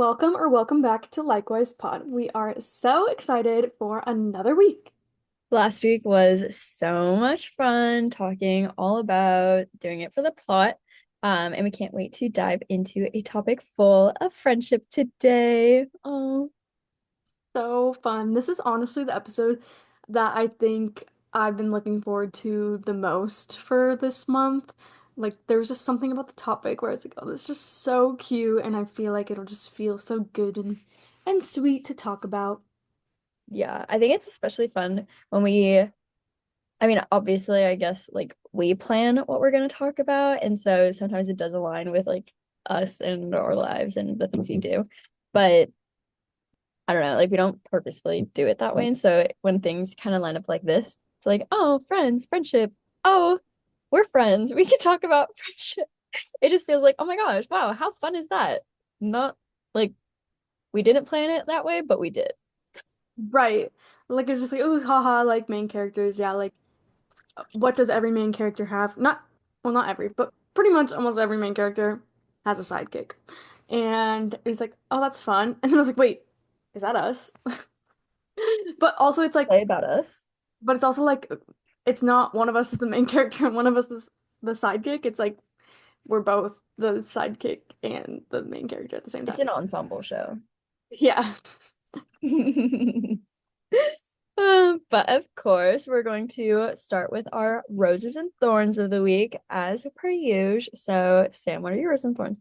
Welcome back to Likewise Pod. We are so excited for another week. Last week was so much fun talking all about doing it for the plot. And we can't wait to dive into a topic full of friendship today. Oh, So fun. This is honestly the episode that I think I've been looking forward to the most for this month. Like there was just something about the topic where I was like, oh, this is just so cute, and I feel like it'll just feel so good and sweet to talk about. yeah. I think it's especially fun when obviously, I guess like we plan what we're going to talk about. And so sometimes it does align with like us and our lives and the things we do. But I don't know, like we don't purposefully do it that way. And so when things kind of line up like this, it's like, oh, friends, friendship. Oh, we're friends. We can talk about friendship. It just feels like, oh my gosh, wow, how fun is that? Not like we didn't plan it that way, but we did. Right. Like it's just like, ooh, haha, like main characters. Yeah, like what does every main character have? Not every, but pretty much almost every main character has a sidekick. And it was like, oh, that's fun. And then I was like, wait, is that us? But also it's like, Say about us. but it's also like, it's not one of us is the main character and one of us is the sidekick. It's like we're both the sidekick and the main character at the same It's time. an ensemble show. Yeah. But of course, we're going to start with our roses and thorns of the week as per usual. So, Sam, what are your roses and thorns?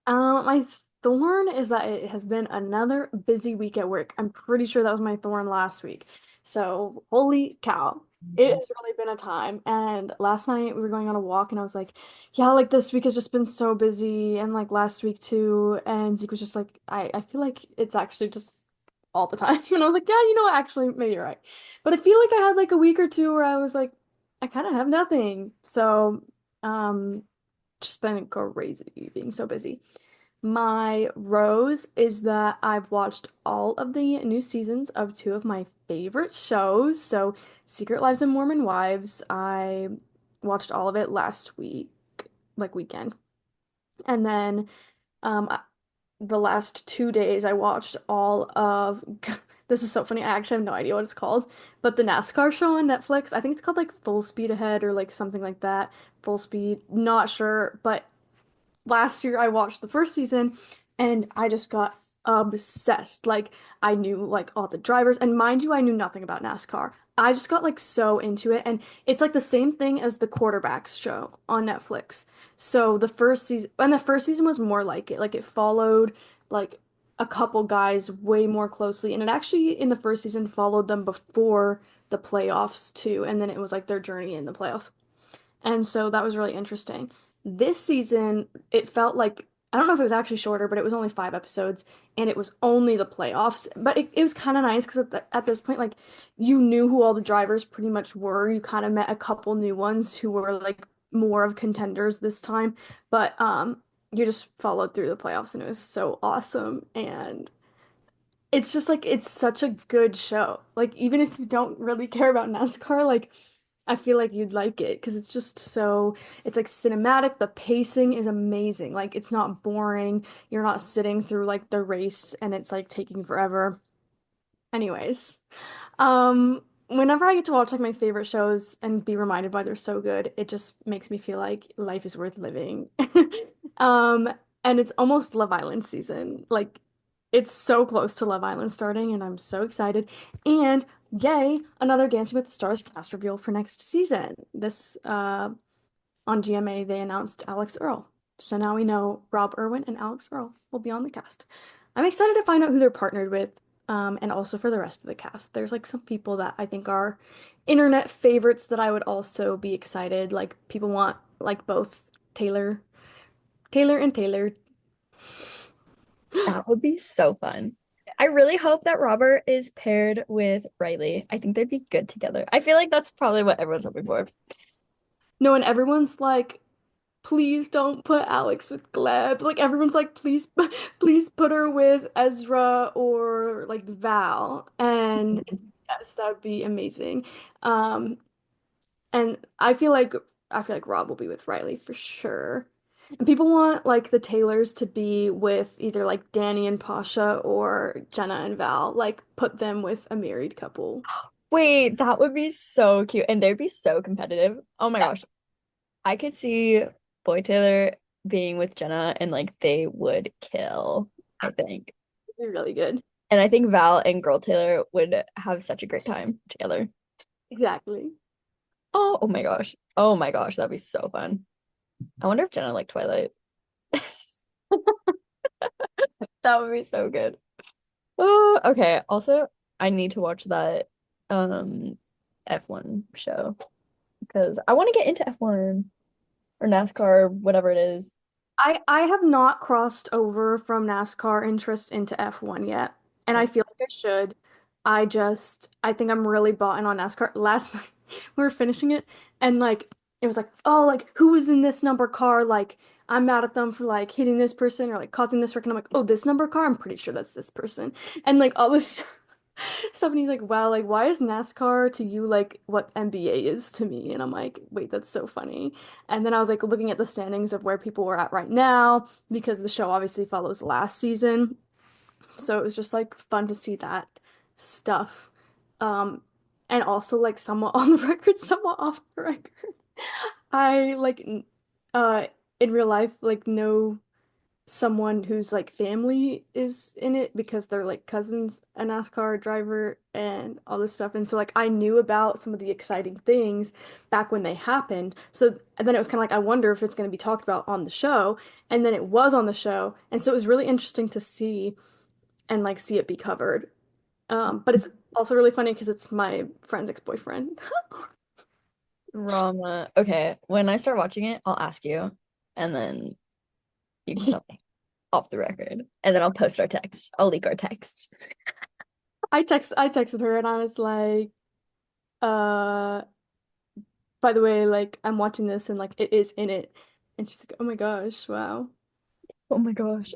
My thorn is that it has been another busy week at work. I'm pretty sure that was my thorn last week. So, holy cow. It has really been a time. And last night we were going on a walk and I was like, yeah, like this week has just been so busy and like last week too. And Zeke was just like, I feel like it's actually just all the time. And I was like, yeah, you know what? Actually, maybe you're right. But I feel like I had like a week or two where I was like, I kind of have nothing. So, um, just been crazy being so busy. My rose is that I've watched all of the new seasons of two of my favorite shows. So, Secret Lives of Mormon Wives, I watched all of it last week, like weekend. And then I- the last 2 days I watched all of this is so funny. I actually have no idea what it's called, but the NASCAR show on Netflix, I think it's called like Full Speed Ahead or like something like that. Full Speed, not sure, but last year I watched the first season and I just got obsessed. Like I knew like all the drivers and mind you I knew nothing about NASCAR. I just got like so into it and it's like the same thing as the quarterbacks show on Netflix. So the first season was more like it. Like it followed like a couple guys way more closely and it actually in the first season followed them before the playoffs too and then it was like their journey in the playoffs. And so that was really interesting. This season, it felt like, I don't know if it was actually shorter, but it was only 5 episodes and it was only the playoffs. But it was kind of nice because at this point, like, you knew who all the drivers pretty much were. You kind of met a couple new ones who were like more of contenders this time. But you just followed through the playoffs and it was so awesome. And it's just like, it's such a good show. Like, even if you don't really care about NASCAR, like, I feel like you'd like it because it's just so, it's like cinematic. The pacing is amazing. Like it's not boring. You're not sitting through like the race and it's like taking forever. Anyways, whenever I get to watch like my favorite shows and be reminded why they're so good, it just makes me feel like life is worth living. Um, and it's almost Love Island season. Like it's so close to Love Island starting and I'm so excited. And yay, another Dancing with the Stars cast reveal for next season. This on GMA they announced Alex Earl. So now we know Rob Irwin and Alex Earl will be on the cast. I'm excited to find out who they're partnered with, and also for the rest of the cast. There's like some people that I think are internet favorites that I would also be excited. Like people want like both Taylor and Taylor. That would be so fun. I Yes. really hope that Robert is paired with Riley. I think they'd be good together. I feel like that's probably what everyone's hoping for. No, and everyone's like, please don't put Alex with Gleb. Like everyone's like, please, please put her with Ezra or like Val. And yes, that would be amazing. Um, and I feel like Rob will be with Riley for sure. And people want like the Taylors to be with either like Danny and Pasha or Jenna and Val, like put them with a married couple. Wait, that would be so cute. And they'd be so competitive. Oh my Yeah, gosh. I could see Boy Taylor being with Jenna and like they would kill, I think. they're really good. And I think Val and Girl Taylor would have such a great time together. Exactly. Oh my gosh. Oh my gosh, that'd be so fun. I wonder if Jenna liked Twilight. That would be so good. Oh, okay. Also, I need to watch that um F1 show because I want to get into F1 or NASCAR, whatever it is. I have not crossed over from NASCAR interest into F1 yet, and I Oh, feel like I should. I think I'm really bought in on NASCAR. Last night we were finishing it, and like it was like, oh, like who was in this number car? Like I'm mad at them for like hitting this person or like causing this wreck, and I'm like, oh, this number car, I'm pretty sure that's this person, and like all this stuff, and he's like, wow, like why is NASCAR to you like what NBA is to me? And I'm like, wait, that's so funny. And then I was like looking at the standings of where people were at right now because the show obviously follows last season. So it was just like fun to see that stuff. Um, and also like somewhat on the record, somewhat off the record. I like uh in real life like know someone whose like family is in it because they're like cousins, a NASCAR driver and all this stuff. And so like I knew about some of the exciting things back when they happened. So and then it was kind of like I wonder if it's going to be talked about on the show. And then it was on the show. And so it was really interesting to see and like see it be covered. But it's also really funny because it's my friend's ex-boyfriend. drama. Okay, when I start watching it, I'll ask you, and then you can tell me off the record, and then I'll post our texts. I'll leak our texts. I texted her and I was like, uh by the way, like I'm watching this and like it is in it. And she's like, oh my gosh, wow. Oh my gosh.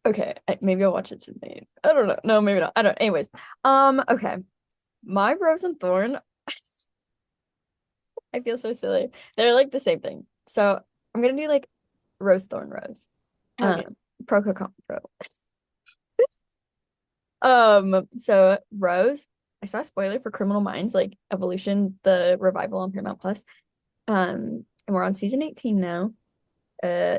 Okay, maybe I'll watch it tonight. I don't know. No, maybe not. I don't. Anyways, okay. My Rose and Thorn, I feel so silly. They're like the same thing. So I'm gonna do like Rose Thorn Rose. Hell Um, yeah. Pro Cocon Pro. So Rose, I saw a spoiler for Criminal Minds, like Evolution, the revival on Paramount Plus. And we're on season 18 now.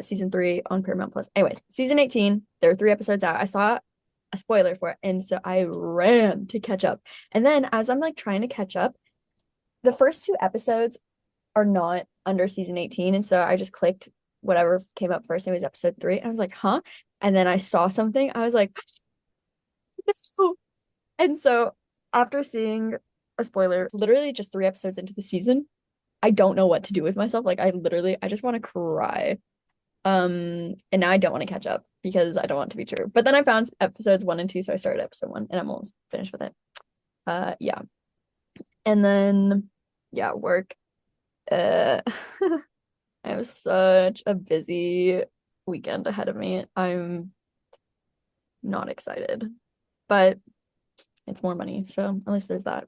Season 3 on Paramount Plus. Anyways, season 18, there are 3 episodes out. I saw a spoiler for it, and so I ran to catch up. And then as I'm like trying to catch up, the first 2 episodes are not under season 18. And so I just clicked whatever came up first. It was episode 3. And I was like, huh? And then I saw something. I was like, no. And so after seeing a spoiler, literally just 3 episodes into the season, I don't know what to do with myself. Like I just want to cry. And now I don't want to catch up because I don't want it to be true. But then I found episodes 1 and 2, so I started episode 1 and I'm almost finished with it. Yeah. And then yeah, work. Uh I have such a busy weekend ahead of me. I'm not excited, but it's more money, so at least there's that.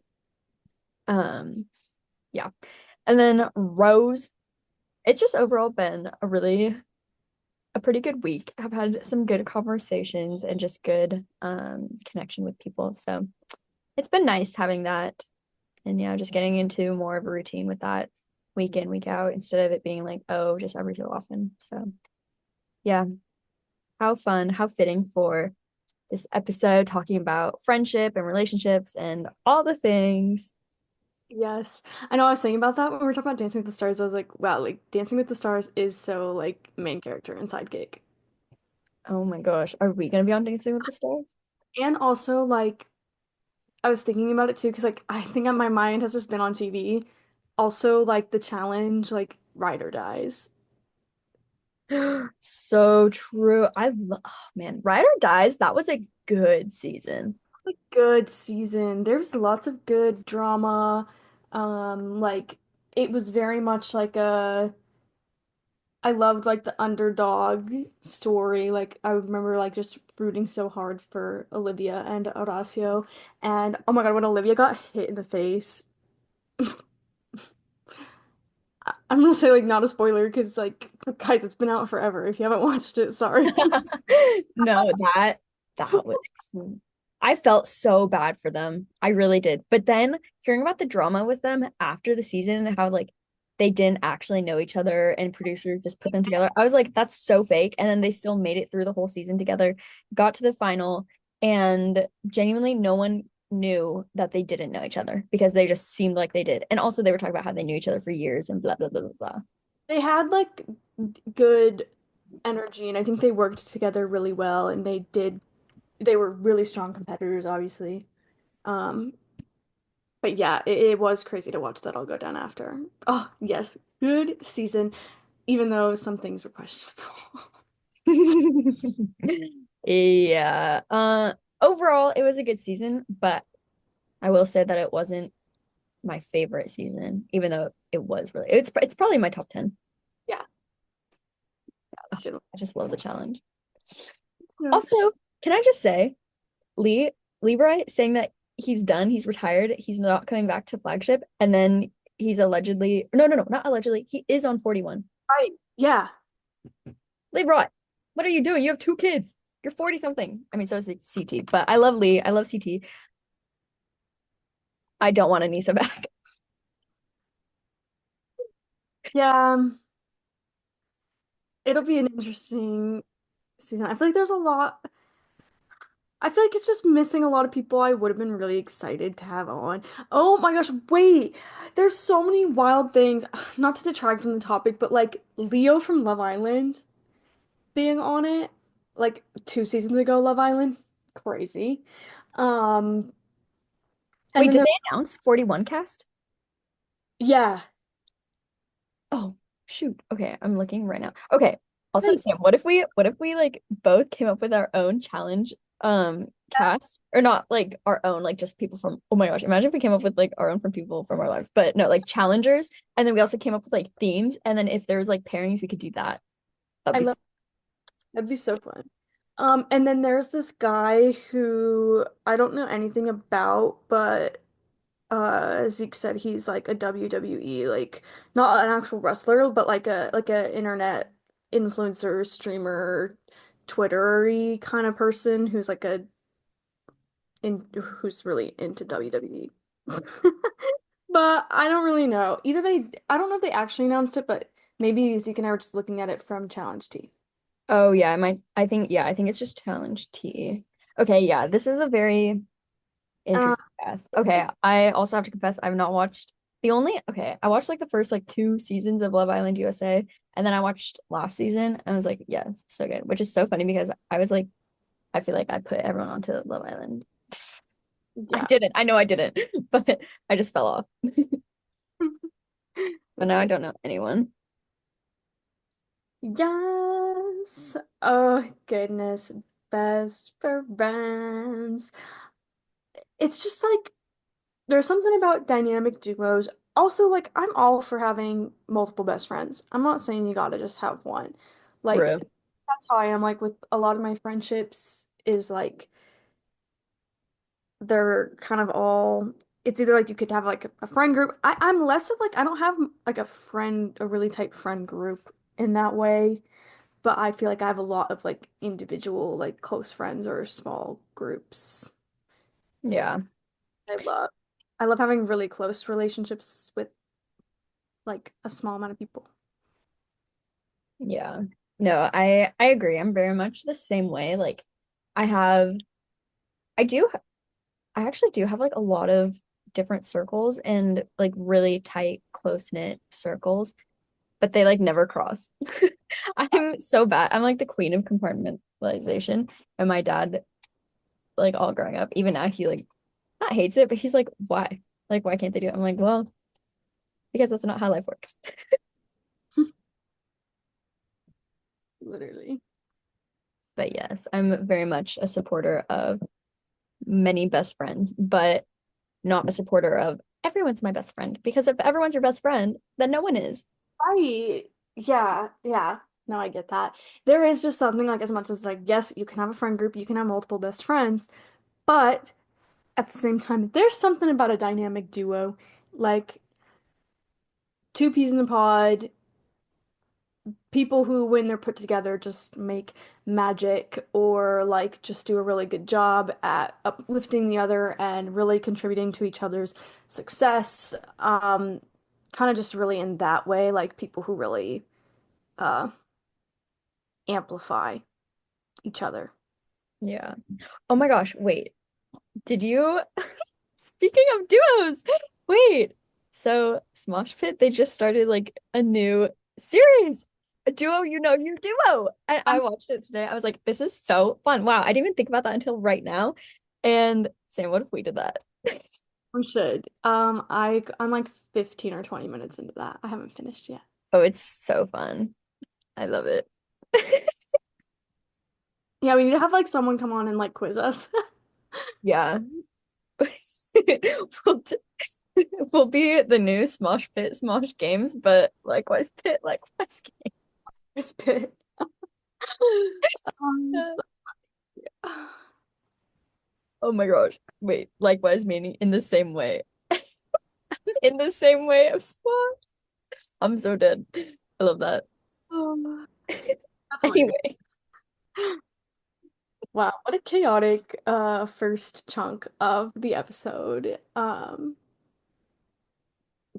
Um, yeah. And then Rose, it's just overall been a pretty good week. I've had some good conversations and just good connection with people. So it's been nice having that and yeah, just getting into more of a routine with that week in, week out instead of it being like, oh, just every so often. So yeah, how fun, how fitting for this episode talking about friendship and relationships and all the things. Yes. I know I was thinking about that when we were talking about Dancing with the Stars. I was like, wow, like Dancing with the Stars is so like main character and sidekick. Oh my gosh, are we gonna be on Dancing with the Stars? And also like I was thinking about it too because like I think my mind has just been on TV. Also like the challenge like Ryder dies. So true. Oh man, Ride or Dies, that was a good season. It's a good season. There's lots of good drama. Like it was very much like a I loved like the underdog story. Like I remember like just rooting so hard for Olivia and Horacio. And oh my God, when Olivia got hit in the face, I'm gonna say like not a spoiler because like guys, it's been out forever. If you haven't watched it, sorry. No, that was cool. I felt so bad for them. I really did. But then hearing about the drama with them after the season and how like they didn't actually know each other and producers just put them together, I was like, that's so fake. And then they still made it through the whole season together, got to the final, and genuinely no one knew that they didn't know each other because they just seemed like they did. And also they were talking about how they knew each other for years and blah blah blah blah blah. They had like good energy, and I think they worked together really well, and they were really strong competitors, obviously. Um, but yeah, it was crazy to watch that all go down after. Oh, yes, good season, even though some things were questionable. Yeah. Overall, it was a good season, but I will say that it wasn't my favorite season, even though it was really it's probably my top 10. Yeah, Ugh, that's a good I just love the challenge. one. Also, can I just say, Lee Leroy saying that he's done, he's retired, he's not coming back to flagship, and then he's allegedly no, not allegedly, he is on 41. Right. Yeah. Leroy, what are you doing? You have two kids. You're 40 something. I mean, so is CT, but I love Lee. I love CT. I don't want Anissa back. Yeah. It'll be an interesting season. I feel like there's a lot. I feel like it's just missing a lot of people I would have been really excited to have on. Oh my gosh, wait. There's so many wild things. Not to detract from the topic, but like Leo from Love Island being on it, like 2 seasons ago, Love Island. Crazy. Um, and Wait, then did there, they announce 41 cast? yeah. Oh, shoot. Okay, I'm looking right now. Okay. Also, Wait, Sam, what if we like both came up with our own challenge cast or not like our own like just people from oh my gosh, imagine if we came up with like our own from people from our lives. But no, like challengers and then we also came up with like themes and then if there was like pairings we could do that. That'd I be love that'd be so fun. And then there's this guy who I don't know anything about, but Zeke said he's like a WWE, like not an actual wrestler, but like a internet influencer, streamer, Twittery kind of person who's like a in who's really into WWE. But I don't really know. I don't know if they actually announced it, but maybe Zeke and I were just looking at it from Challenge T. Oh yeah, I think it's just challenge T. Okay, yeah, this is a very Uh, interesting cast. Okay, I also have to confess I've not watched I watched like the first like 2 seasons of Love Island USA and then I watched last season and I was like, yes, so good. Which is so funny because I was like, I feel like I put everyone onto Love Island. I yeah, didn't. I know I didn't, but I just fell off. But that's now I good. don't know anyone. Yes. Oh goodness, best friends. It's just like there's something about dynamic duos. Also, like I'm all for having multiple best friends. I'm not saying you gotta just have one. Like True. that's how I am like with a lot of my friendships is like they're kind of all it's either like you could have like a friend group. I'm less of like I don't have like a really tight friend group in that way, but I feel like I have a lot of like individual like close friends or small groups. Yeah. I love I love having really close relationships with like a small amount of people. Yeah. No, I agree. I'm very much the same way. Like I have I do I actually do have like a lot of different circles and like really tight, close-knit circles, but they like never cross. I'm so bad. I'm like the queen of compartmentalization. And my dad, like all growing up, even now he like not hates it, but he's like, why? Like, why can't they do it? I'm like, well, because that's not how life works. Literally. But yes, I'm very much a supporter of many best friends, but not a supporter of everyone's my best friend. Because if everyone's your best friend, then no one is. Right. Yeah, yeah. No, I get that. There is just something like as much as like, yes, you can have a friend group, you can have multiple best friends, but at the same time, there's something about a dynamic duo. Like two peas in a pod, people who, when they're put together, just make magic or like just do a really good job at uplifting the other and really contributing to each other's success. Kind of just really in that way, like people who really uh amplify each other. Yeah. Oh my gosh, wait. Did you speaking of duos, wait. So Smosh Pit, they just started like a new series. A duo, you know your duo. And I watched it today. I was like, this is so fun. Wow, I didn't even think about that until right now. And Sam, what if we did that? We should. I'm like 15 or 20 minutes into that. I haven't finished yet. Oh, it's so fun. I love it. Yeah, we need to have like someone come on and like quiz us. Yeah. We'll, d- we'll be the new Smosh Pit, Smosh Games, but likewise Pit, likewise Spit. Games. So, Oh my gosh. Wait, likewise meaning in the same way. In the same way of Smosh. I'm so dead. I love that. that's hilarious. Anyway, Wow, what a chaotic first chunk of the episode.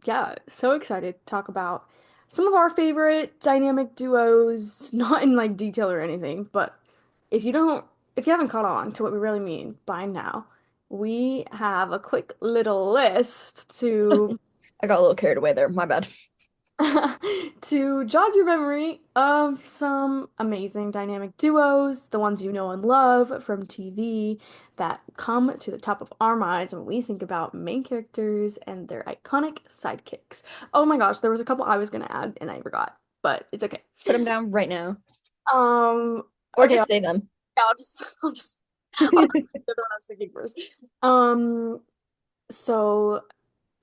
Yeah, so excited to talk about some of our favorite dynamic duos, not in like detail or anything, but if you haven't caught on to what we really mean by now, we have a quick little list to I got a little carried away there. My bad. to jog your memory of some amazing dynamic duos, the ones you know and love from TV that come to the top of our minds when we think about main characters and their iconic sidekicks. Oh my gosh, there was a couple I was gonna add and I forgot, but it's okay. Put them down right now. Um, Or okay, just say them. I'll just the one I was thinking first. Um, so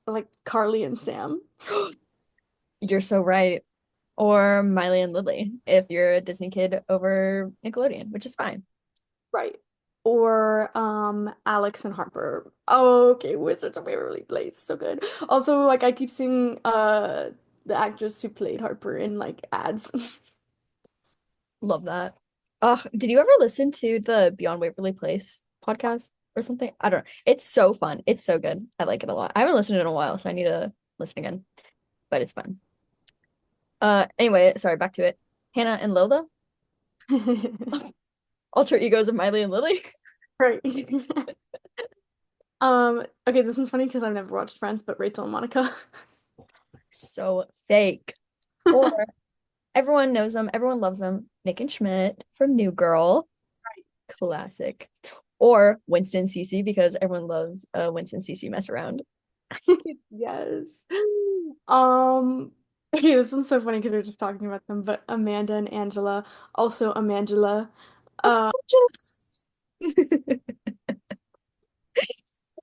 like Carly and Sam. You're so right. Or Miley and Lily, if you're a Disney kid over Nickelodeon, which is fine. Right. Or Alex and Harper. Oh, okay, Wizards of Waverly Place. So good. Also, like I keep seeing the actress who played Harper in like ads. Love that. Oh, did you ever listen to the Beyond Waverly Place podcast or something? I don't know. It's so fun. It's so good. I like it a lot. I haven't listened in a while, so I need to listen again, but it's fun. Anyway, sorry, back to it. Hannah and Lola, alter egos of Miley and Lily. Right. Okay, this one's funny because I've never watched Friends, but Rachel and Monica. So fake. Or everyone knows them, everyone loves them. Nick and Schmidt from New Girl, classic. Or Winston Cece because everyone loves Winston Cece mess around. Yes. Okay, this one's so funny because we were just talking about them, but Amanda and Angela, also Amangela. Uh,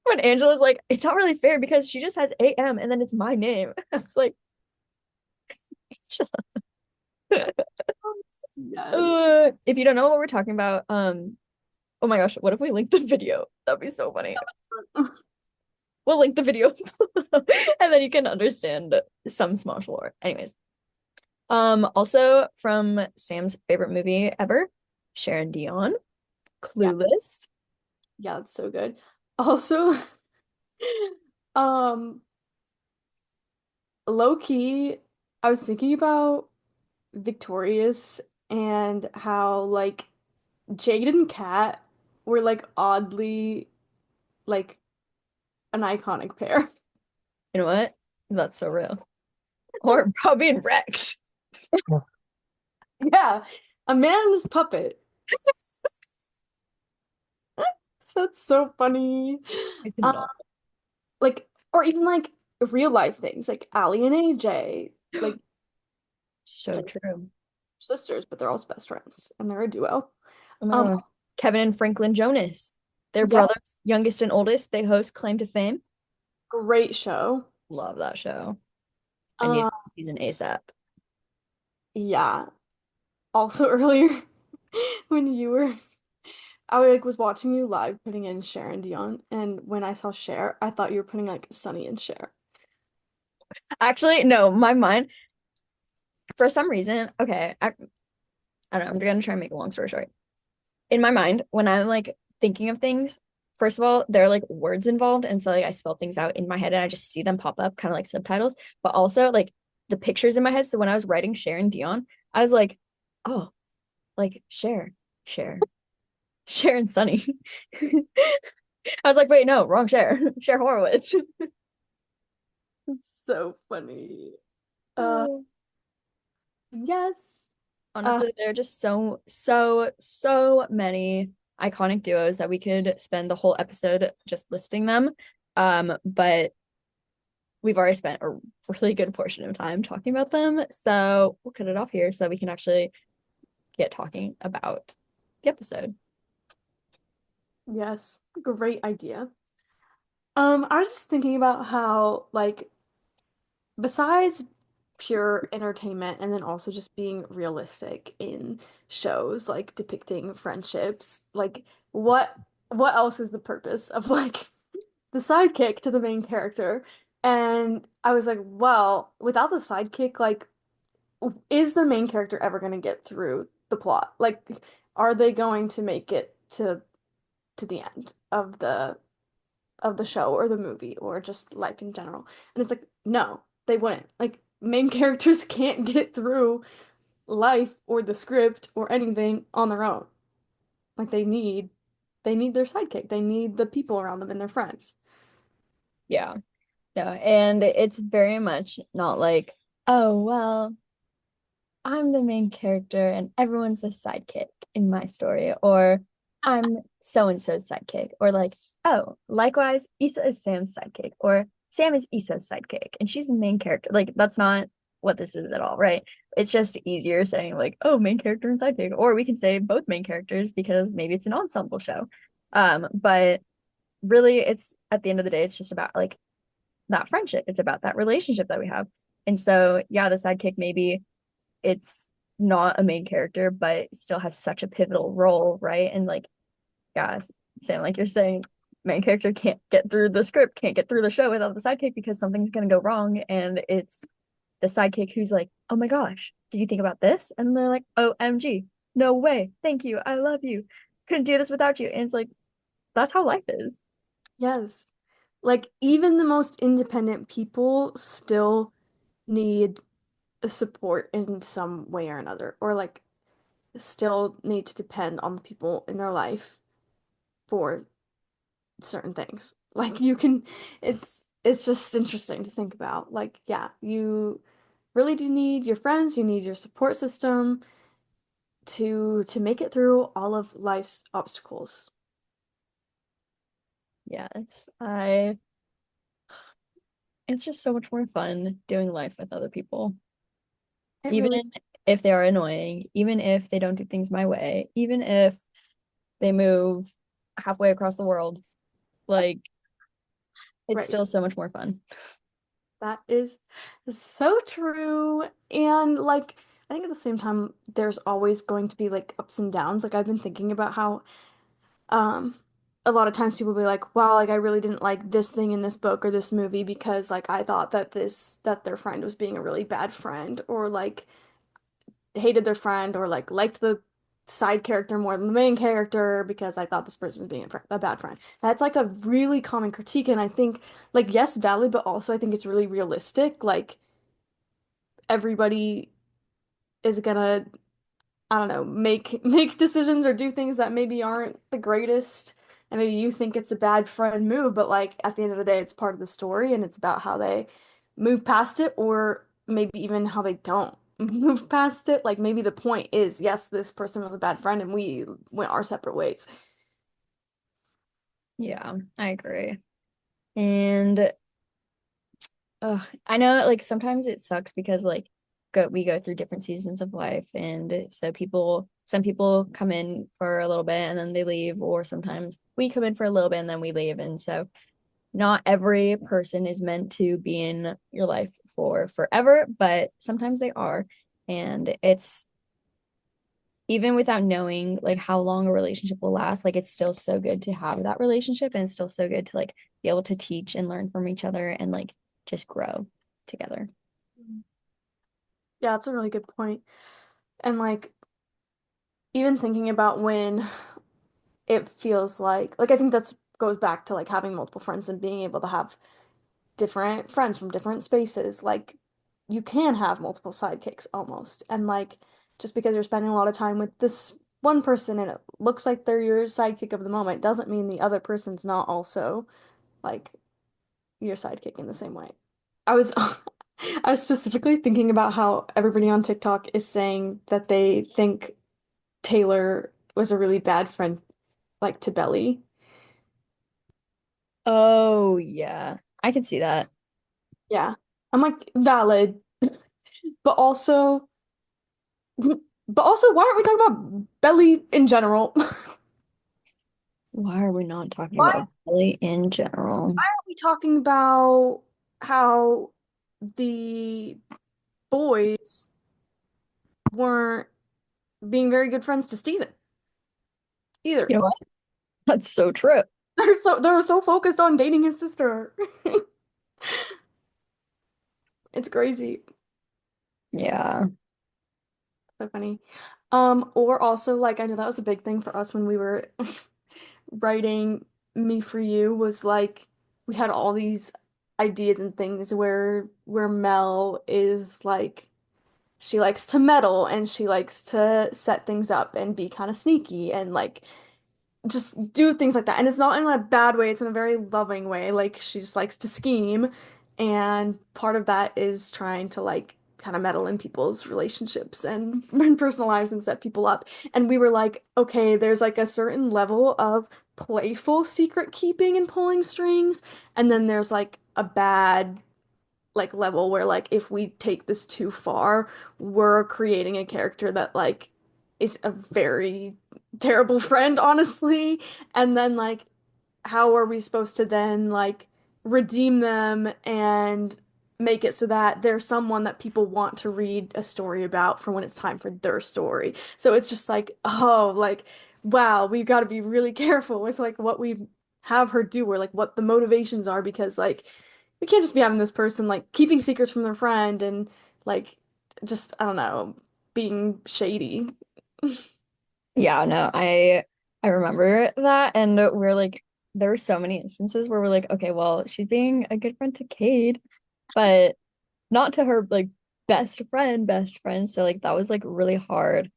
When Angela's like, it's not really fair because she just has AM and then it's my name. I was like, yes. If you don't know what we're talking about, oh my gosh, what if we link the video? That'd be so funny. We'll link the video and then you can understand some Smosh lore. Anyways, also from Sam's favorite movie ever, Sharon Dion, Yeah, Clueless. yeah, that's so good. Also, um, low key, I was thinking about Victorious and how like Jade and Kat were like oddly like an iconic pair. You know what? That's so real. Or Bobby and Rex. Yeah, a man and his puppet. That's so funny. I Um, cannot. like, or even like real life things, like Allie and AJ, like So true. sisters, but they're also best friends, and they're a duo. Oh my Um, God. Kevin and Franklin Jonas. They're yeah, brothers, youngest and oldest. They host Claim to Fame. great show. Love that show. I need Um, a season ASAP. yeah. Also earlier when you were, I like was watching you live putting in Sharon Dion, and when I saw Cher, I thought you were putting like Sunny and Cher. Actually, no, my mind, for some reason, okay, I don't know, I'm gonna try and make a long story short. In my mind, when I'm like thinking of things, first of all, there are like words involved. And so like I spell things out in my head and I just see them pop up, kind of like subtitles, but also like the pictures in my head. So when I was writing Cher and Dion, I was like, oh, like Cher, Cher and Sunny. I was like, wait, no, wrong Cher, Cher Horowitz. It's so funny. Uh, yes. Uh, Honestly, there are just so many iconic duos that we could spend the whole episode just listing them. But we've already spent a really good portion of time talking about them. So we'll cut it off here so we can actually get talking about the episode. yes. Great idea. I was just thinking about how, like, besides pure entertainment and then also just being realistic in shows like depicting friendships, like what what else is the purpose of like the sidekick to the main character? And I was like, well, without the sidekick, like is the main character ever going to get through the plot? Like are they going to make it to the end of the show or the movie or just life in general. And it's like, no, they wouldn't. Like, main characters can't get through life or the script or anything on their own. Like they need their sidekick. They need the people around them and their friends. Yeah. No, and it's very much not like, oh, well, I'm the main character and everyone's the sidekick in my story, or I'm so and so's sidekick, or like, oh, likewise, Issa is Sam's sidekick, or Sam is Issa's sidekick, and she's the main character. Like, that's not what this is at all, right? It's just easier saying, like, oh, main character and sidekick, or we can say both main characters because maybe it's an ensemble show. But really, it's at the end of the day, it's just about like that friendship, it's about that relationship that we have. And so, yeah, the sidekick maybe it's not a main character, but still has such a pivotal role, right? And like, yeah, Sam, like you're saying, main character can't get through the script, can't get through the show without the sidekick because something's gonna go wrong. And it's the sidekick who's like, oh my gosh, did you think about this? And they're like, OMG, no way, thank you, I love you. Couldn't do this without you. And it's like, that's how life is. Yes. Like even the most independent people still need a support in some way or another, or like still need to depend on the people in their life for certain things. Like you can it's just interesting to think about. Like, yeah, you really do need your friends, you need your support system to make it through all of life's obstacles. Yes, I it's just so much more fun doing life with other people. It Even really if they are annoying, even if they don't do things my way, even if they move halfway across the world, like it's right. still so much more fun. That is so true. And like I think at the same time there's always going to be like ups and downs. Like I've been thinking about how Um, a lot of times people be like, wow, like I really didn't like this thing in this book or this movie because like I thought that that their friend was being a really bad friend or like hated their friend or like liked the side character more than the main character because I thought this person was being a bad friend. That's like a really common critique and I think like yes, valid, but also I think it's really realistic. Like everybody is gonna I don't know, make decisions or do things that maybe aren't the greatest. And maybe you think it's a bad friend move, but like at the end of the day, it's part of the story and it's about how they move past it or maybe even how they don't move past it. Like maybe the point is, yes, this person was a bad friend and we went our separate ways. Yeah, I agree. And I know like sometimes it sucks because like we go through different seasons of life and so some people come in for a little bit and then they leave, or sometimes we come in for a little bit and then we leave. And so not every person is meant to be in your life for forever, but sometimes they are. And it's even without knowing like how long a relationship will last, like it's still so good to have that relationship and it's still so good to like be able to teach and learn from each other and like just grow together. Yeah, that's a really good point. And like even thinking about when it feels like I think that's goes back to like having multiple friends and being able to have different friends from different spaces. Like you can have multiple sidekicks almost. And like just because you're spending a lot of time with this one person and it looks like they're your sidekick of the moment doesn't mean the other person's not also like your sidekick in the same way. I was I was specifically thinking about how everybody on TikTok is saying that they think Taylor was a really bad friend like to Belly. Oh, yeah. I can see that. Yeah. I'm like valid, but also why aren't we talking about Belly in general? Why are we not talking Why about Billy in general? are we talking about how the boys weren't being very good friends to Steven either? You know what? That's so true. They were so focused on dating his sister. It's crazy. Yeah. So funny. Or also like I know that was a big thing for us when we were writing Me for You was like we had all these ideas and things where Mel is like she likes to meddle and she likes to set things up and be kind of sneaky and like just do things like that. And it's not in a bad way, it's in a very loving way. Like she just likes to scheme and part of that is trying to like kind of meddle in people's relationships and in personal lives and set people up. And we were like, okay, there's like a certain level of playful secret keeping and pulling strings, and then there's like a bad like level where like if we take this too far, we're creating a character that like is a very terrible friend, honestly. And then like how are we supposed to then like redeem them and make it so that they're someone that people want to read a story about for when it's time for their story. So it's just like, oh, like wow, we've got to be really careful with like what we have her do or like what the motivations are because like we can't just be having this person like keeping secrets from their friend and like just I don't know, being shady. Yeah, no, I remember that, and we're like there were so many instances where we're like, okay, well, she's being a good friend to Cade, but not to her like best friend. So like that was like really hard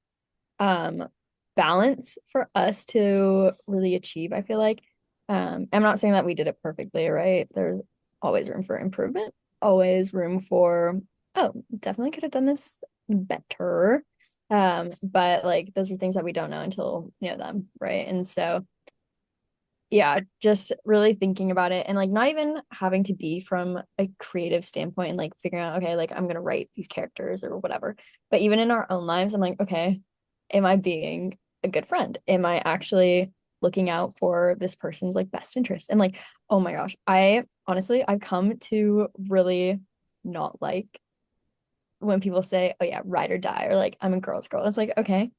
um balance for us to really achieve, I feel like. I'm not saying that we did it perfectly, right? There's always room for improvement, always room for, oh, definitely could have done this better. But like those are things that we don't know until you know them, right? And so yeah, just really thinking about it and like not even having to be from a creative standpoint and like figuring out, okay, like I'm gonna write these characters or whatever. But even in our own lives, I'm like, okay, am I being a good friend? Am I actually looking out for this person's like best interest? And like, oh my gosh, I honestly I've come to really not like when people say, oh yeah, ride or die, or like I'm a girl's girl. It's like, okay,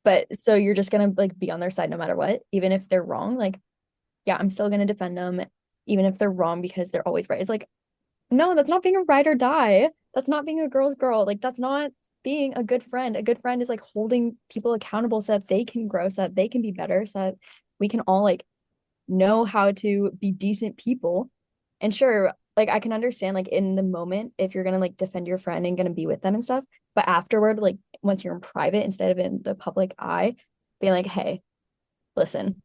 but so you're just gonna like be on their side no matter what, even if they're wrong. Like yeah, I'm still gonna defend them, even if they're wrong because they're always right. It's like, no, that's not being a ride or die. That's not being a girl's girl. Like, that's not being a good friend. A good friend is like holding people accountable so that they can grow, so that they can be better, so that we can all like know how to be decent people. And sure, like I can understand like in the moment if you're gonna like defend your friend and gonna be with them and stuff, but afterward, like once you're in private instead of in the public eye, being like, hey, listen,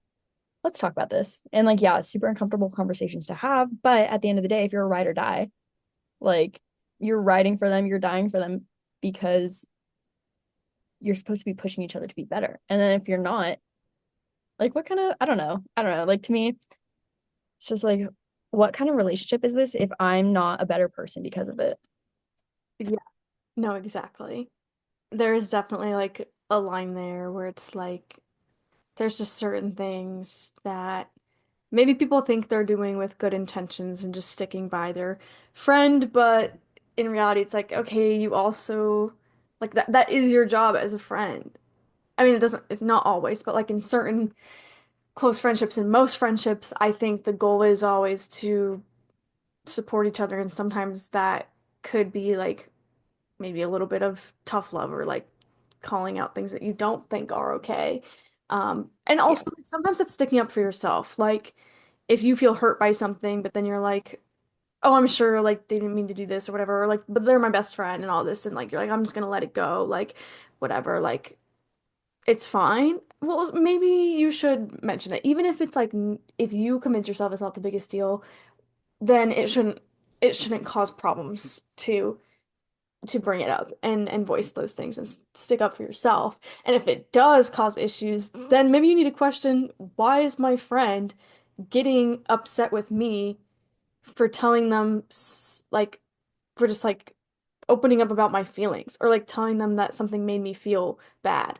let's talk about this. And like, yeah, super uncomfortable conversations to have. But at the end of the day, if you're a ride or die, like you're riding for them, you're dying for them because you're supposed to be pushing each other to be better. And then if you're not, like what kind of, I don't know. I don't know. Like to me, it's just like, what kind of relationship is this if I'm not a better person because of it? Yeah, no, exactly. There is definitely like a line there where it's like there's just certain things that maybe people think they're doing with good intentions and just sticking by their friend, but in reality it's like, okay, you also like that is your job as a friend. I mean, it's not always, but like in certain close friendships and most friendships, I think the goal is always to support each other, and sometimes that could be like maybe a little bit of tough love or like calling out things that you don't think are okay. And Yeah. also like, sometimes it's sticking up for yourself. Like if you feel hurt by something, but then you're like, oh, I'm sure like they didn't mean to do this or whatever, or like, but they're my best friend and all this, and like you're like, I'm just gonna let it go, like whatever, like it's fine. Well, maybe you should mention it, even if it's like if you convince yourself it's not the biggest deal, then it shouldn't cause problems to bring it up and voice those things and stick up for yourself. And if it does cause issues, then maybe you need to question, why is my friend getting upset with me for telling them like for just like opening up about my feelings or like telling them that something made me feel bad.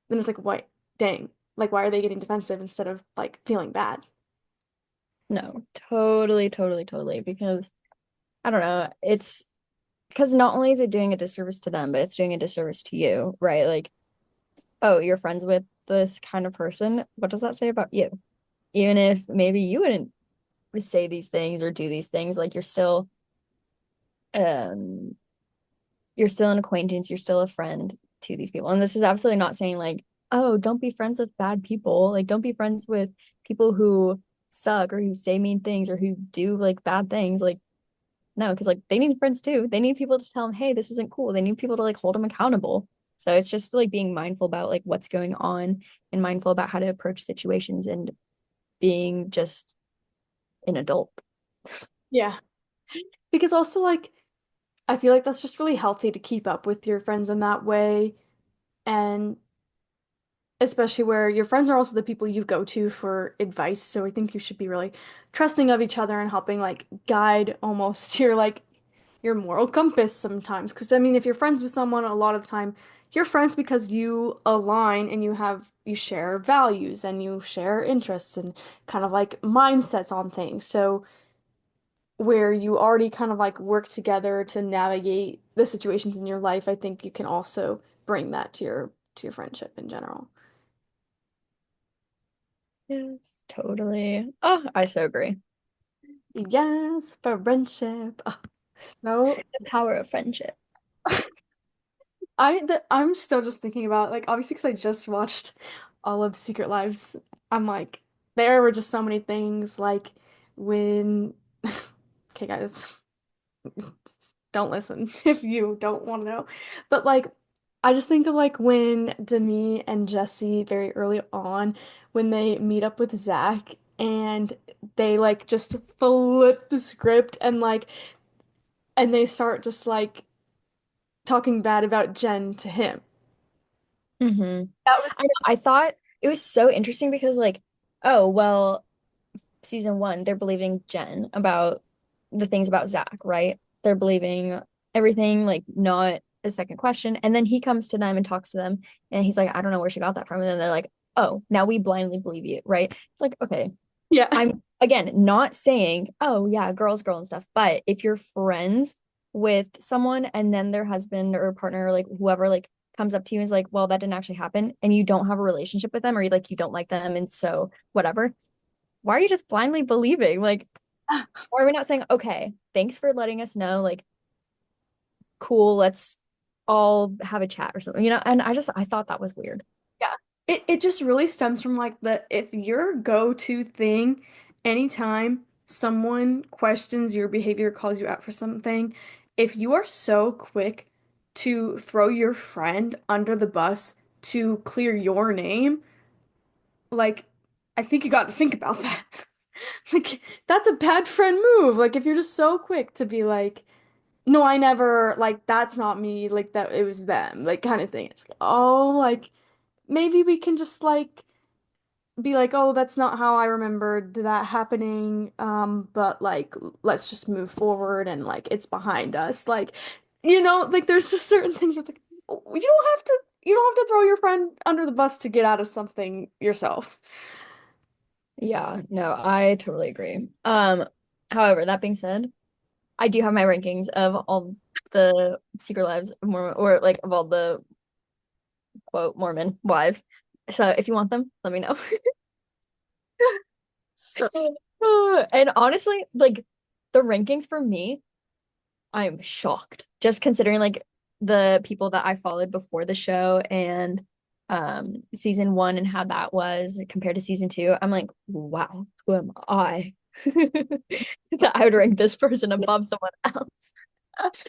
Then it's like, what? Dang. Like, why are they getting defensive instead of like feeling bad? No, totally, totally, totally. Because I don't know, it's because not only is it doing a disservice to them, but it's doing a disservice to you, right? Like, oh, you're friends with this kind of person. What does that say about you? Even if maybe you wouldn't say these things or do these things, like um you're still an acquaintance, you're still a friend to these people. And this is absolutely not saying like, oh, don't be friends with bad people. Like, don't be friends with people who suck or who say mean things or who do like bad things. Like, no, because like they need friends too. They need people to tell them, hey, this isn't cool. They need people to like hold them accountable. So it's just like being mindful about like what's going on and mindful about how to approach situations and being just an adult. Yeah. Because also like I feel like that's just really healthy to keep up with your friends in that way. And especially where your friends are also the people you go to for advice. So I think you should be really trusting of each other and helping like guide almost your moral compass sometimes. Because I mean, if you're friends with someone, a lot of the time you're friends because you align and you share values and you share interests and kind of like mindsets on things. So where you already kind of like work together to navigate the situations in your life, I think you can also bring that to your friendship in general. Yes, totally. Oh, I so agree. Yes, for friendship. Oh, so The power of friendship. I'm still just thinking about like obviously because I just watched all of Secret Lives. I'm like there were just so many things like when okay guys, don't listen if you don't want to know. But like I just think of like when Demi and Jesse very early on when they meet up with Zach and they like just flip the script and they start just like talking bad about Jen to him. Hmm. That was I know. I thought it was so interesting because, like, oh, well, season one, they're believing Jen about the things about Zach, right? They're believing everything, like, not a second question. And then he comes to them and talks to them, and he's like, I don't know where she got that from. And then they're like, oh, now we blindly believe you, right? It's like, okay, yeah. I'm again not saying, oh yeah, girl and stuff, but if you're friends with someone and then their husband or partner or like whoever like comes up to you and is like, well, that didn't actually happen, and you don't have a relationship with them or you don't like them, and so whatever, why are you just blindly believing? Like, why are we not saying, okay, thanks for letting us know, like, cool, let's all have a chat or something, And I thought that was weird. Yeah. It just really stems from like the if your go-to thing anytime someone questions your behavior, calls you out for something, if you are so quick to throw your friend under the bus to clear your name, like I think you got to think about that. Like that's a bad friend move. Like if you're just so quick to be like, no, I never, like that's not me, like that it was them, like kind of thing. It's like, oh, like maybe we can just like be like, oh, that's not how I remembered that happening. But like let's just move forward and like it's behind us. Like, like there's just certain things where it's like you don't have to throw your friend under the bus to get out of something yourself. Yeah, no, I totally agree. However, that being said, I do have my rankings of all the secret lives of Mormon, or like of all the quote Mormon wives. So if you want them, let me know. So And honestly, like the rankings for me, I'm shocked. Just considering like the people that I followed before the show and season one and how that was compared to season two, I'm like, wow, who am I? That I would rank this person above someone else.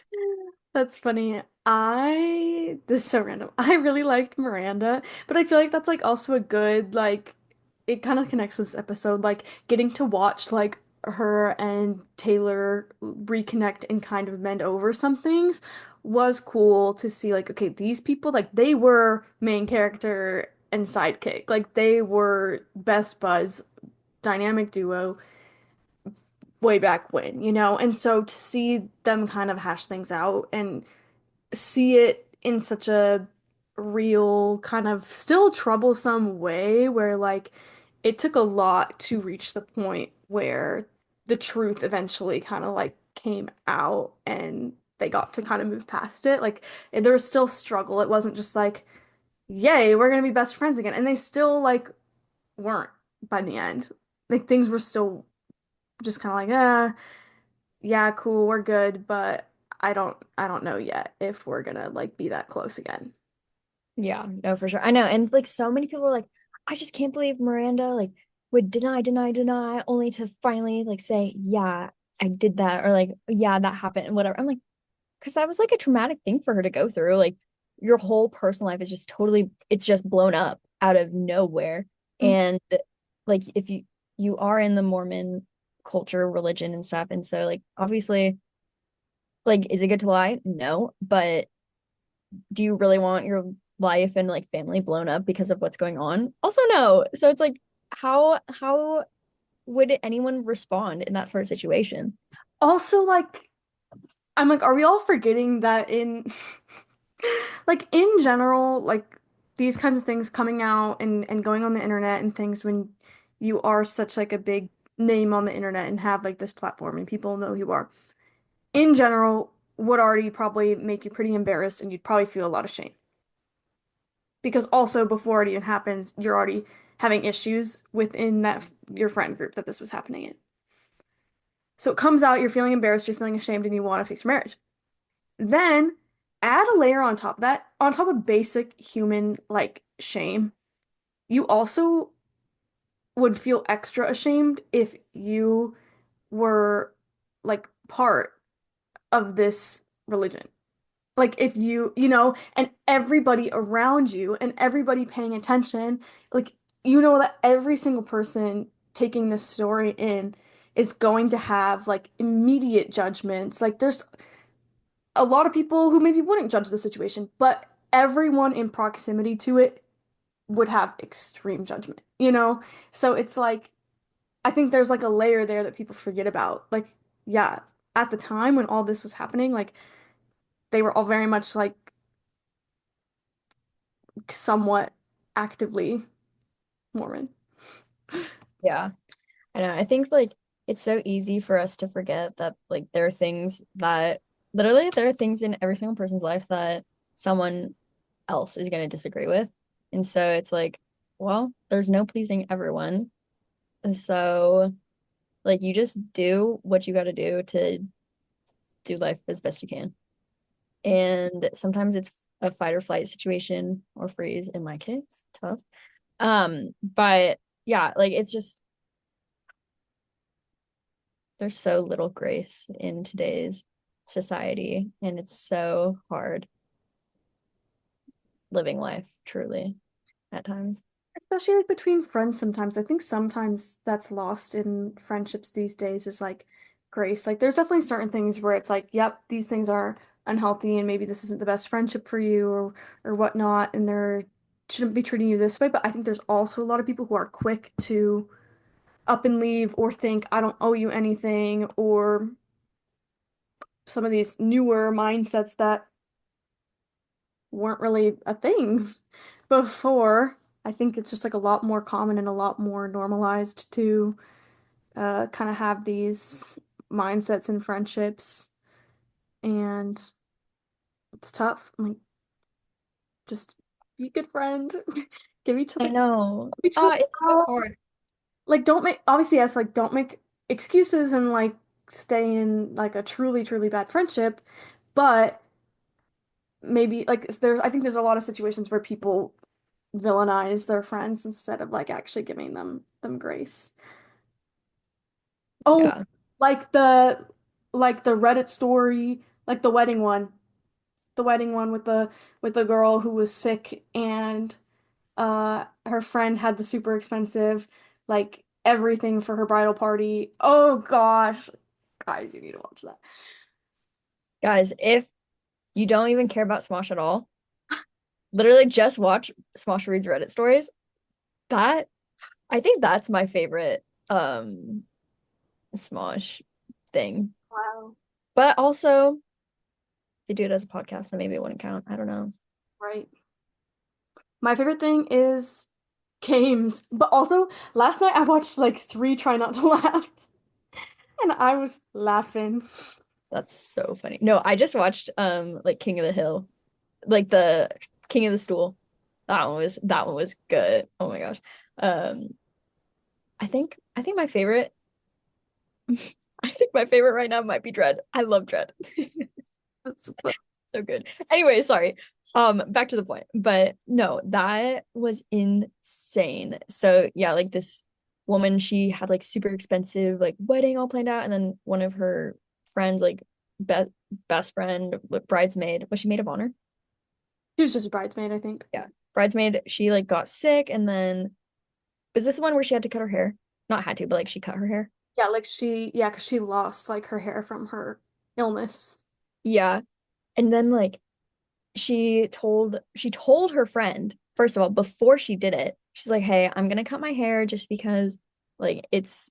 That's funny. This is so random. I really liked Miranda, but I feel like that's like also a good like it kind of connects this episode like getting to watch like her and Taylor reconnect and kind of mend over some things was cool to see like okay, these people like they were main character and sidekick. Like they were best buds, dynamic duo way back when, you know? And so to see them kind of hash things out and see it in such a real, kind of still troublesome way where like it took a lot to reach the point where the truth eventually kind of like came out and they got to kind of move past it. Like there was still struggle. It wasn't just like, yay, we're gonna be best friends again. And they still like weren't by the end. Like things were still just kind of like, yeah, cool, we're good, but I don't know yet if we're gonna like be that close again. Yeah, no, for sure. I know. And like so many people were like, I just can't believe Miranda like would deny, deny, deny, only to finally like say, yeah, I did that, or like, yeah, that happened and whatever. I'm like, because that was like a traumatic thing for her to go through. Like your whole personal life is just totally, it's just blown up out of nowhere. Mm. And like if you are in the Mormon culture, religion and stuff, and so like obviously, like, is it good to lie? No, but do you really want your life and like family blown up because of what's going on? Also, no. So it's like, how would anyone respond in that sort of situation? Also, like, I'm like, are we all forgetting that in like in general, like these kinds of things coming out and going on the internet and things when you are such like a big name on the internet and have like this platform and people know who you are, in general, would already probably make you pretty embarrassed and you'd probably feel a lot of shame. Because also before it even happens, you're already having issues within that your friend group that this was happening in. So it comes out, you're feeling embarrassed, you're feeling ashamed, and you want to fix your marriage. Then add a layer on top of that, on top of basic human like shame. You also would feel extra ashamed if you were like part of this religion. Like if you know, and everybody around you and everybody paying attention, like you know that every single person taking this story in is going to have like immediate judgments. Like there's a lot of people who maybe wouldn't judge the situation, but everyone in proximity to it would have extreme judgment, you know? So it's like I think there's like a layer there that people forget about. Like, yeah, at the time when all this was happening, like they were all very much like somewhat actively Mormon. Yeah, I know. I think like it's so easy for us to forget that like there are things that literally there are things in every single person's life that someone else is going to disagree with. And so it's like, well, there's no pleasing everyone. So like you just do what you got to do to do life as best you can. And sometimes it's a fight or flight situation or freeze in my case, tough. But yeah, like it's just there's so little grace in today's society and it's so hard living life truly at times. Especially like between friends sometimes. I think sometimes that's lost in friendships these days is like grace. Like there's definitely certain things where it's like, yep, these things are unhealthy and maybe this isn't the best friendship for you or whatnot, and they're shouldn't be treating you this way. But I think there's also a lot of people who are quick to up and leave or think I don't owe you anything or some of these newer mindsets that weren't really a thing before. I think it's just like a lot more common and a lot more normalized to kind of have these mindsets and friendships, and it's tough. Like, just be a good friend, give each I other, know. each other Oh, it's so love. hard. Like, don't make obviously yes, like don't make excuses and like stay in like a truly, truly bad friendship, but maybe like I think there's a lot of situations where people villainize their friends instead of like actually giving them grace. Oh, Yeah. like the Reddit story, like the wedding one with the girl who was sick and her friend had the super expensive like everything for her bridal party. Oh gosh, guys, you need to watch that. Guys, if you don't even care about Smosh at all, literally just watch Smosh reads Reddit stories. That I think that's my favorite Smosh thing. Wow. But also they do it as a podcast, so maybe it wouldn't count. I don't know. Right. My favorite thing is games, but also last night I watched like three Try Not to Laugh, and I was laughing. That's so funny. No, I just watched like King of the Hill, like the King of the Stool. That one was good. Oh my gosh. Um I think my favorite I think my favorite right now might be Dread. I love Dread. That's So good. Anyway, sorry. Back to the point. But no, that was insane. So yeah, like this woman, she had like super expensive like wedding all planned out, and then one of her friends, like be best friend, bridesmaid, was she maid of honor? She was just a bridesmaid, I think. Yeah. Bridesmaid, she like got sick, and then was this the one where she had to cut her hair? Not had to, but like she cut her hair. Yeah, like yeah, because she lost like her hair from her illness. Yeah. And then like she told her friend, first of all, before she did it, she's like, hey, I'm gonna cut my hair just because like it's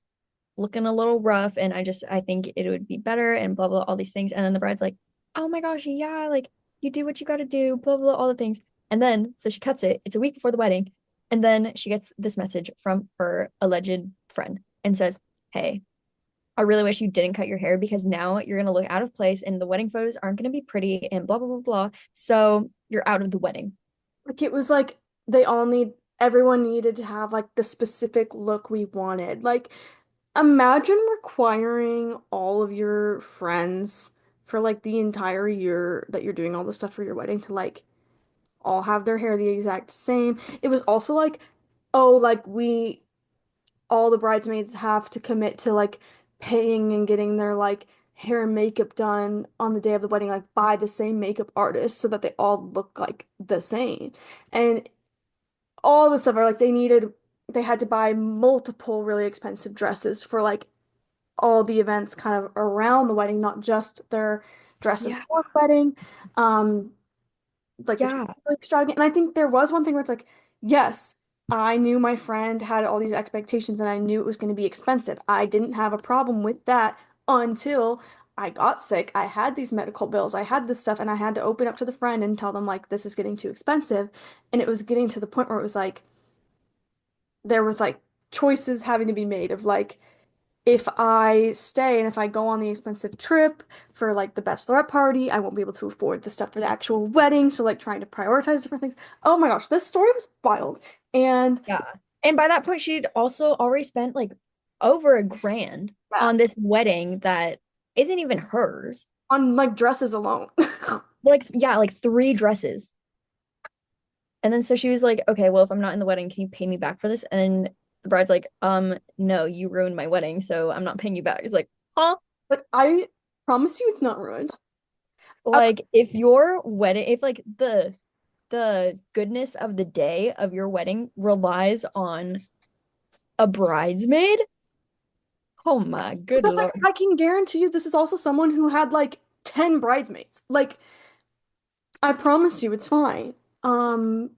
looking a little rough and I think it would be better and blah blah all these things. And then the bride's like, oh my gosh, yeah, like you do what you gotta do, blah blah, all the things. And then so she cuts it, it's a week before the wedding, and then she gets this message from her alleged friend and says, hey, I really wish you didn't cut your hair because now you're going to look out of place and the wedding photos aren't going to be pretty and blah, blah, blah, blah. So you're out of the wedding. Like it was like everyone needed to have like the specific look we wanted. Like imagine requiring all of your friends for like the entire year that you're doing all the stuff for your wedding to like all have their hair the exact same. It was also like, oh, like we all the bridesmaids have to commit to like paying and getting their like hair and makeup done on the day of the wedding, like by the same makeup artist so that they all look like the same. And all the stuff are like they had to buy multiple really expensive dresses for like all the events kind of around the wedding, not just their dresses Yeah. for the wedding. Um, like which was Yeah. really extravagant. And I think there was one thing where it's like, yes, I knew my friend had all these expectations and I knew it was going to be expensive. I didn't have a problem with that until I got sick. I had these medical bills. I had this stuff and I had to open up to the friend and tell them like this is getting too expensive. And it was getting to the point where it was like there was like choices having to be made of like if I stay and if I go on the expensive trip for like the bachelorette party, I won't be able to afford the stuff for the actual wedding. So like trying to prioritize different things. Oh my gosh, this story was wild. And Yeah. And by that point, she'd also already spent like over $1,000 yeah, on this wedding that isn't even hers. on like dresses alone. Like, yeah, like three dresses. And then so she was like, okay, well, if I'm not in the wedding, can you pay me back for this? And the bride's like, no, you ruined my wedding, so I'm not paying you back. It's like, huh? Like I promise you it's not ruined. I, Like if your wedding, if like the goodness of the day of your wedding relies on a bridesmaid, oh my good because like Lord. I can guarantee you this is also someone who had like 10 bridesmaids. Like I promise you it's fine. Um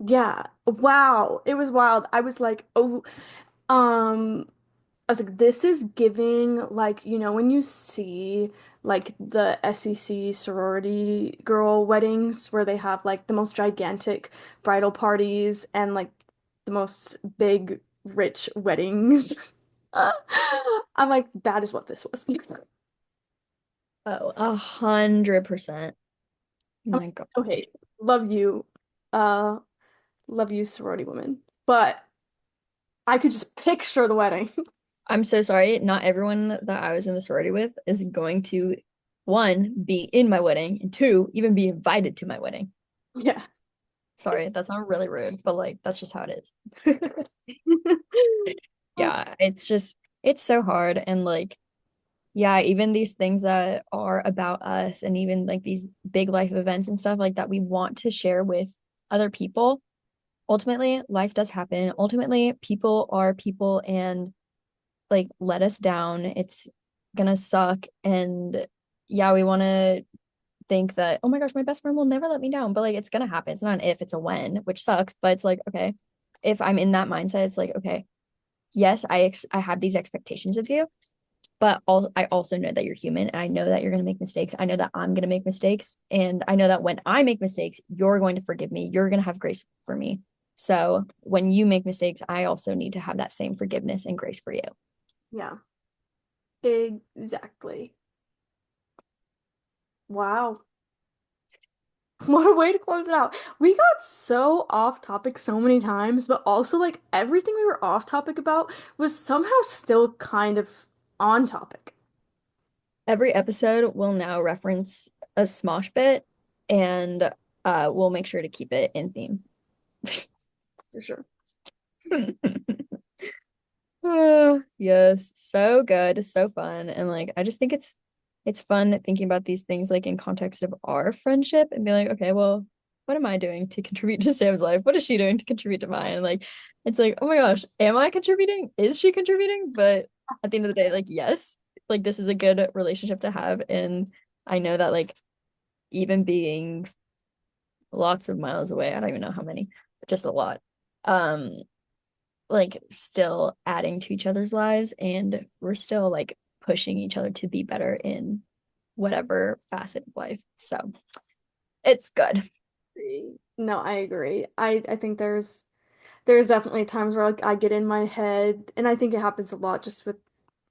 yeah. Wow. It was wild. I was like, oh, I was like, this is giving like, when you see like the SEC sorority girl weddings where they have like the most gigantic bridal parties and like the most big rich weddings. I'm like, that is what this was. Oh, 100%. I'm My God. like, okay, love you, uh, love you, sorority woman. But I could just picture the wedding. I'm so sorry. Not everyone that I was in the sorority with is going to, one, be in my wedding, and two, even be invited to my wedding. Yeah. Sorry, that sounds really rude, but like that's just how it is. Oh, Yeah, it's so hard. And like, yeah, even these things that are about us and even like these big life events and stuff like that we want to share with other people. Ultimately, life does happen. Ultimately, people are people and like let us down. It's gonna suck. And yeah, we want to think that, oh my gosh, my best friend will never let me down. But like it's gonna happen. It's not an if, it's a when, which sucks. But it's like, okay, if I'm in that mindset, it's like, okay, yes, I have these expectations of you, but I also know that you're human and I know that you're gonna make mistakes. I know that I'm gonna make mistakes. And I know that when I make mistakes, you're going to forgive me. You're gonna have grace for me. So when you make mistakes, I also need to have that same forgiveness and grace for you. yeah, exactly. Wow. What a way to close it out. We got so off topic so many times, but also like everything we were off topic about was somehow still kind of on topic. Every episode will now reference a Smosh bit, and we'll make sure to keep it in theme. For sure. Yes, so good, so fun. And like I just think it's fun thinking about these things like in context of our friendship and be like, okay, well, what am I doing to contribute to Sam's life? What is she doing to contribute to mine? Like it's like, oh my gosh, am I contributing? Is she contributing? But at the end of the day, like yes, like this is a good relationship to have. And I know that like even being lots of miles away, I don't even know how many, just a lot. Um, like still adding to each other's lives and we're still like pushing each other to be better in whatever facet of life. So it's good. No, I agree. I think there's definitely times where like I get in my head, and I think it happens a lot just with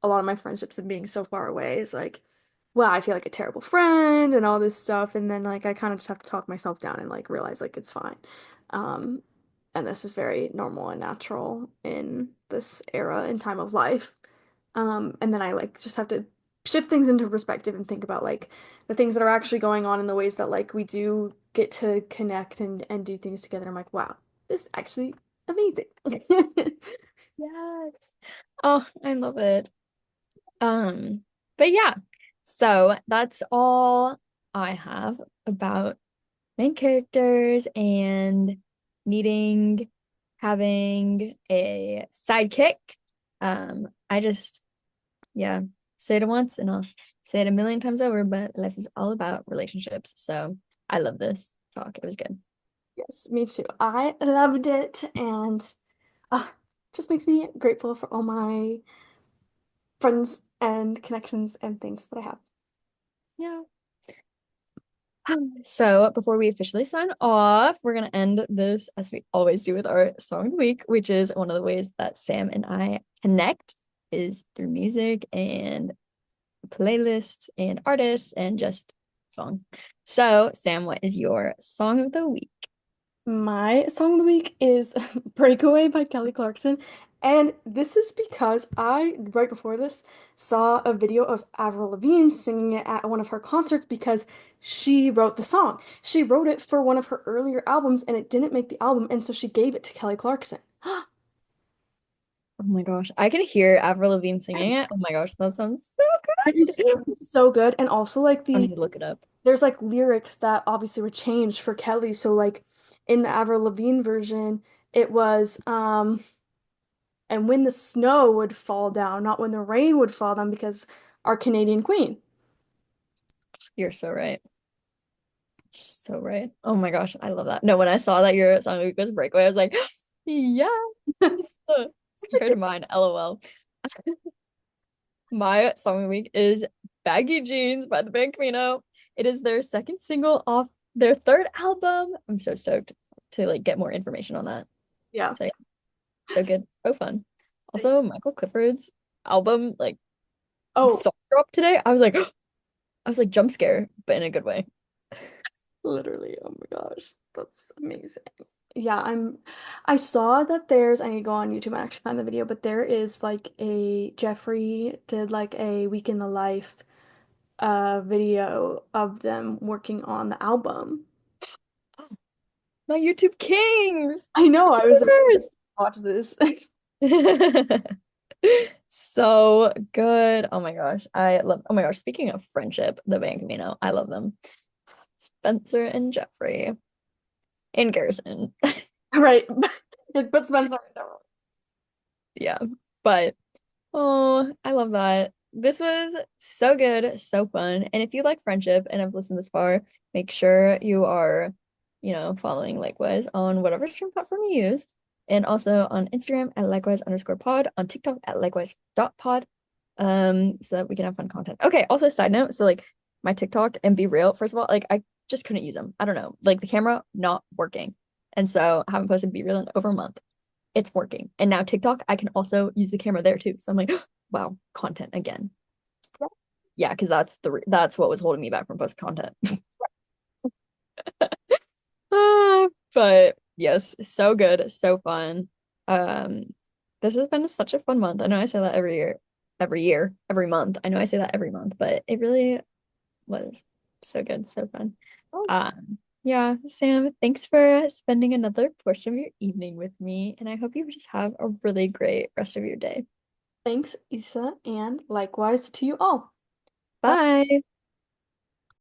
a lot of my friendships and being so far away is like, well, I feel like a terrible friend and all this stuff, and then like I kind of just have to talk myself down and like realize like it's fine. Um, and this is very normal and natural in this era and time of life. And then I like just have to shift things into perspective and think about like the things that are actually going on and the ways that like we do get to connect and do things together. I'm like, wow, this is actually amazing. Yes. Oh, I love it. Um, but yeah, so that's all I have about main characters and needing having a sidekick. I just yeah, say it once and I'll say it a million times over, but life is all about relationships. So I love this talk. It was good. Yes, me too. I loved it and uh, just makes me grateful for all my friends and connections and things that I have. Yeah. So before we officially sign off, we're gonna end this as we always do with our song of the week, which is one of the ways that Sam and I connect is through music and playlists and artists and just songs. So, Sam, what is your song of the week? My song of the week is Breakaway by Kelly Clarkson. And this is because I, right before this, saw a video of Avril Lavigne singing it at one of her concerts because she wrote the song. She wrote it for one of her earlier albums and it didn't make the album, and so she gave it to Kelly Clarkson. Oh my gosh, I can hear Avril Lavigne singing it. Oh my gosh, that sounds so It is good. so good. And also like I need to look it up. there's like lyrics that obviously were changed for Kelly. So like in the Avril Lavigne version, it was and when the snow would fall down, not when the rain would fall down, because our Canadian queen. You're so right. So right. Oh my gosh, I love that. No, when I saw that your song of the week was Breakaway, I was like, yes. Such a Compared good. to mine, LOL. My song of the week is Baggy Jeans by the band Camino. It is their second single off their third album. I'm so stoked to like get more information on that. Yeah. So yeah, so good. So fun. Also, Michael Clifford's album, like Oh, song drop today. I was like jump scare, but in a good way. literally. Oh my gosh. That's amazing. Yeah, I saw that there's I need to go on YouTube and actually find the video, but there is like a Jeffrey did like a week in the life video of them working on the album. My YouTube kings. I know, I was like, YouTubers! watch this. So good. Oh my gosh. I love, oh my gosh. Speaking of friendship, the Band Camino, I love them. Spencer and Jeffrey and Garrison. Right. But Spencer, no. Yeah. But oh, I love that. This was so good, so fun. And if you like friendship and have listened this far, make sure you are, following Likewise on whatever stream platform you use. And also on Instagram at likewise_pod, on TikTok at likewise.pod, so that we can have fun content. Okay, also side note, so like my TikTok and Be Real, first of all, like I just couldn't use them. I don't know, like the camera not working. And so I haven't posted Be Real in over a month. It's working. And now TikTok, I can also use the camera there too. So I'm like, wow, content again. Yeah, because that's what was holding me back from posting content. But yes, so good, so fun. Um, this has been such a fun month. I know I say that every month. I know I say that every month, but it really was so good, so fun. Yeah, Sam, thanks for spending another portion of your evening with me, and I hope you just have a really great rest of your day. Thanks, Issa, and likewise to you all. Bye. Bye.